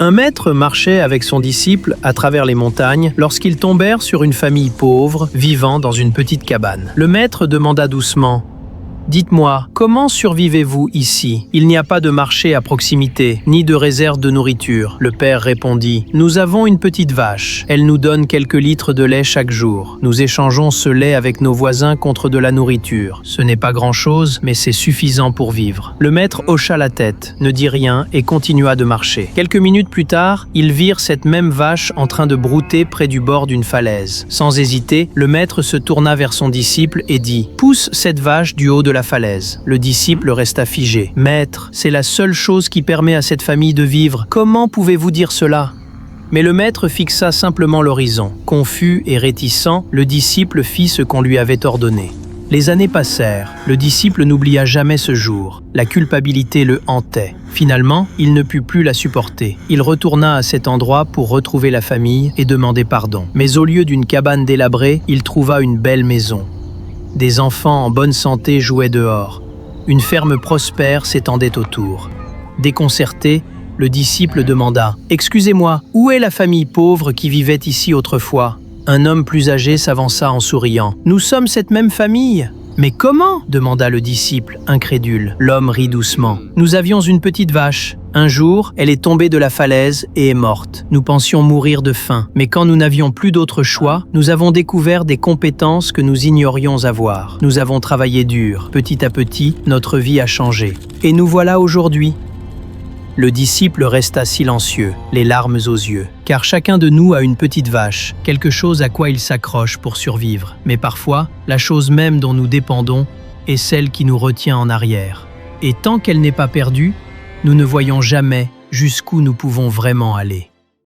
Un maître marchait avec son disciple à travers les montagnes lorsqu'ils tombèrent sur une famille pauvre vivant dans une petite cabane. Le maître demanda doucement: « Dites-moi, comment survivez-vous ici? Il n'y a pas de marché à proximité, ni de réserve de nourriture. » Le père répondit: « Nous avons une petite vache. Elle nous donne quelques litres de lait chaque jour. Nous échangeons ce lait avec nos voisins contre de la nourriture. Ce n'est pas grand-chose, mais c'est suffisant pour vivre. » Le maître hocha la tête, ne dit rien et continua de marcher. Quelques minutes plus tard, ils virent cette même vache en train de brouter près du bord d'une falaise. Sans hésiter, le maître se tourna vers son disciple et dit: « Pousse cette vache du haut de la falaise. » Le disciple resta figé. « Maître, c'est la seule chose qui permet à cette famille de vivre. Comment pouvez-vous dire cela ?» Mais le maître fixa simplement l'horizon. Confus et réticent, le disciple fit ce qu'on lui avait ordonné. Les années passèrent. Le disciple n'oublia jamais ce jour. La culpabilité le hantait. Finalement, il ne put plus la supporter. Il retourna à cet endroit pour retrouver la famille et demander pardon. Mais au lieu d'une cabane délabrée, il trouva une belle maison. Des enfants en bonne santé jouaient dehors. Une ferme prospère s'étendait autour. Déconcerté, le disciple demanda: « Excusez-moi, où est la famille pauvre qui vivait ici autrefois ?» Un homme plus âgé s'avança en souriant. « Nous sommes cette même famille. » « Mais comment ?» demanda le disciple, incrédule. L'homme rit doucement. « Nous avions une petite vache. Un jour, elle est tombée de la falaise et est morte. Nous pensions mourir de faim. Mais quand nous n'avions plus d'autre choix, nous avons découvert des compétences que nous ignorions avoir. Nous avons travaillé dur. Petit à petit, notre vie a changé. Et nous voilà aujourd'hui. » Le disciple resta silencieux, les larmes aux yeux. Car chacun de nous a une petite vache, quelque chose à quoi il s'accroche pour survivre. Mais parfois, la chose même dont nous dépendons est celle qui nous retient en arrière. Et tant qu'elle n'est pas perdue, nous ne voyons jamais jusqu'où nous pouvons vraiment aller.